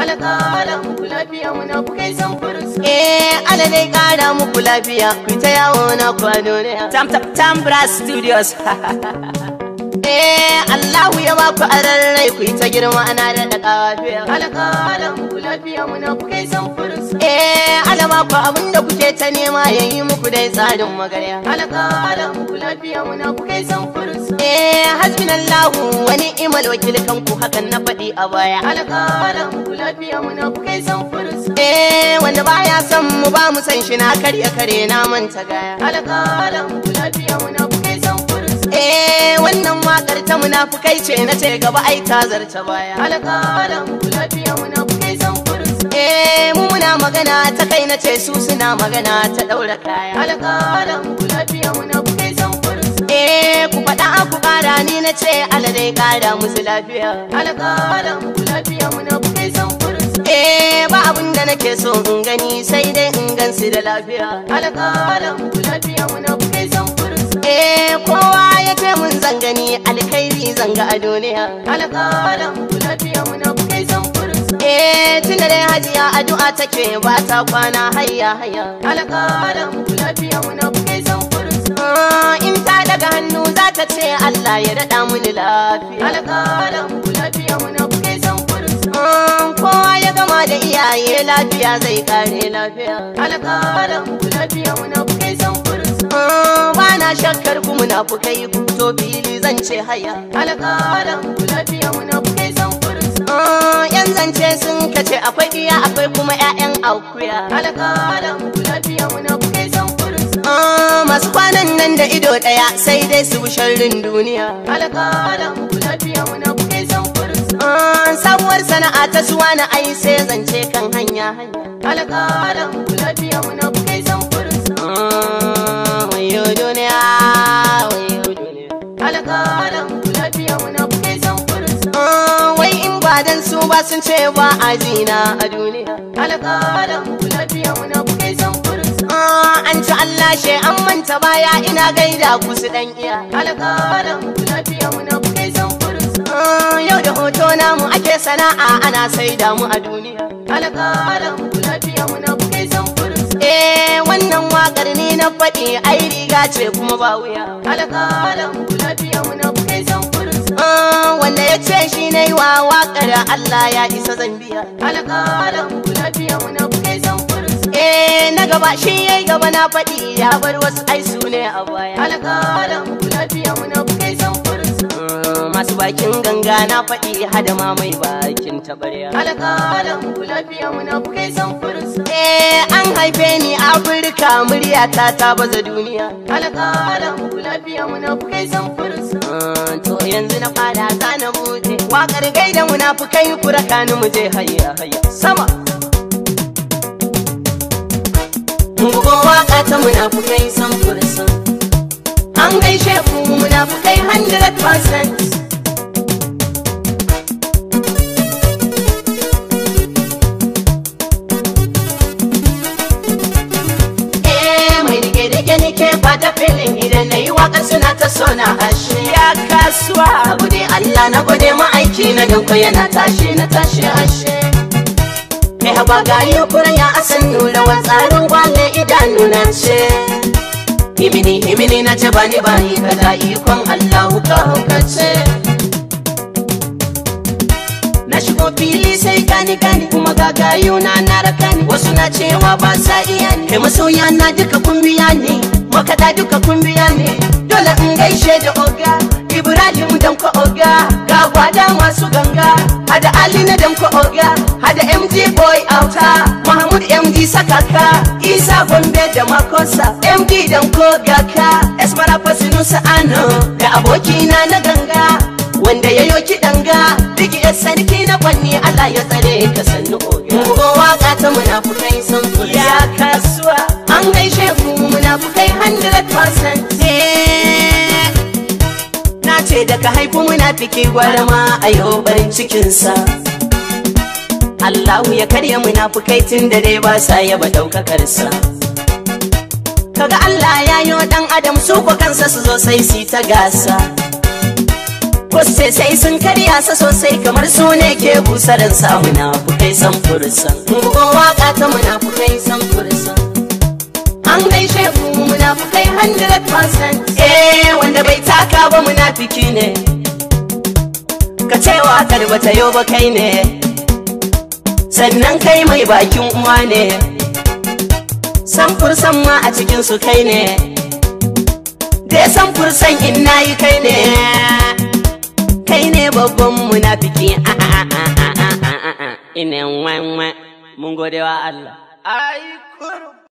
alƙara muku lafiya munafukai san furusa. Allah dai ƙara muku lafiya ku ta yawo na kwano ne. Tambra Studios. Allahu ya ba ku ararrai ku ta girma ana da kafiya. Alƙara muku lafiya munafukai san furusa. Allah ba ku abinda kuke ta nema yayi muku dai tsarin magarya. Alƙara muku lafiya munafukai san furusa. Hasbunallahu wa ni'mal wakil kanku hakan na faɗi a baya. Alƙara muku lafiya munafukai san furusa. Wanda baya son mu ba mu san shi na karya kare na manta gaya. Alƙara muku lafiya munafukai san furusa. Wannan wakar ta munafukai ce na ce gaba ai ta zarta baya. Alƙara muku lafiya munafukai san furusa. Mu muna magana ta kai na ce su suna magana ta ɗaura kaya. Alƙara muku lafiya munafukai san furusa. Ku faɗa ku ƙara ni na ce Allah dai ƙara musu lafiya. Alƙara muku lafiya munafukai san furusa. Ba abin da nake so in gani sai dai in gansu da lafiya. Alƙara muku lafiya munafukai san furusa. Kowa ya ce mun zan gani alkhairi zan ga a duniya. Alƙara muku lafiya munafukai san furusa. Tunda dai hajiya addu'a take ba ta kwana hayya hayya. Alƙara muku lafiya munafukai san furusa. In ta daga hannu za ta ce Allah ya daɗa mini lafiya. Alƙara muku lafiya munafukai san furusa. Kowa ya gama da iyaye lafiya zai kare lafiya. Alƙara muku lafiya munafukai san furusa. Ba na shakkar ku munafukai ku fito fili zan ce haya. Alƙara muku lafiya munafukai san furusa. Yan zance sun kace akwai iya akwai kuma 'ya'yan akuya. Alƙara muku lafiya munafukai san furusa. Masu kwanan nan da ido ɗaya sai dai su bi sharrin duniya. Alƙara muku lafiya munafukai san furusa. Sabuwar sana'a ta suwa na ai sai zance kan hanya hanya. Alƙara muku lafiya munafukai san furusa. Wayo duniya, wayo duniya. Alƙara muku lafiya munafukai san furusa. Wai in ba dan su ba sun ce ba a jina a duniya. Alƙara muku lafiya munafukai san furusa. An ci Allah she an manta baya ina gaida ku su dan iya. Alƙara muku lafiya munafukai san furusa. Yau da hoto namu ake sana'a ana saida mu a duniya. Alƙara muku lafiya munafukai san furusa. Wannan wakar ni na faɗi ai riga ce kuma ba wuya. Alƙara muku lafiya munafukai san furusa. Wanda ya ce shi na yi wa wakar Allah ya isa zan biya. Alƙara muku lafiya munafukai san furusa. Na gaba shi yayi gaba na faɗi ya bar wasu ai su ne a baya. Alƙara muku lafiya munafukai san furusa. Masu bakin ganga na faɗi hada ma mai bakin tabarya. Alƙara muku lafiya munafukai san furusa. An haife ni Afirka muryata ta baza duniya. Alƙara muku lafiya munafukai san furusa. To yanzu na fara zana buɗe waƙar gaida munafukai ku raka ni mu je hayya hayya sama. Bugo waƙa ta munafukai san furusa. An gaishe ku munafukai 100%. Fata filin idan na yi waƙar suna ta sona ashe ya kasuwa. Na gode Allah na gode ma'aiki na dauka yana tashe na tashe ashe. Kai haba gari kura ya asan nuna wa tsarin gwale idanu na ce. Himini na ce bani bani kada ikon Allahu ka haukace. Na shigo fili sai gani kuma gagayu na raka ni. Wasu na cewa ba sa iya ne. Kai masoya na duka kumbiya ne. Makaɗa duka kumbiya ne. Dole in gaishe da oga Ibrahim Danko oga. Ga gwada masu ganga. Hada Ali na Danko oga. Hada MD boy auta. Mahmud MD sakaka. Isa Gombe da makosa. MD Danko gaka. Esmara Fasinusa Ano. Da abokina na ganga. Wanda ya yo kiɗanga. Bigi sarki na kwanni Allah ya tsare ka sannu oga. Mugo waka ta munafukai san ya kasuwa. An gaishe ku munafukai 100%. Na ce daga haifu munafiki gwara ma a yau barin cikinsa. Allahu ya karya munafukai tun da dai ba sa yaba ɗaukakarsa. Kaga Allah ya yi wa ɗan adam su ko kansa su zo sai su ta gasa. wasu sai sun karya sa sosai kamar su ne ke busarin sa munafukai san fursan bugun waka ta munafukai san fursan an gaishe ku munafukai 100%. Wanda bai taka ba munafiki ne, ka ce wakar bata yo ba kai ne, sannan kai mai bakin uwa ne, san fursan ma a cikin su kai ne, dai san fursan in nayi kai ne, kai ne babban munafiki. Ina wanwa mun gode wa Allah. Ai kuru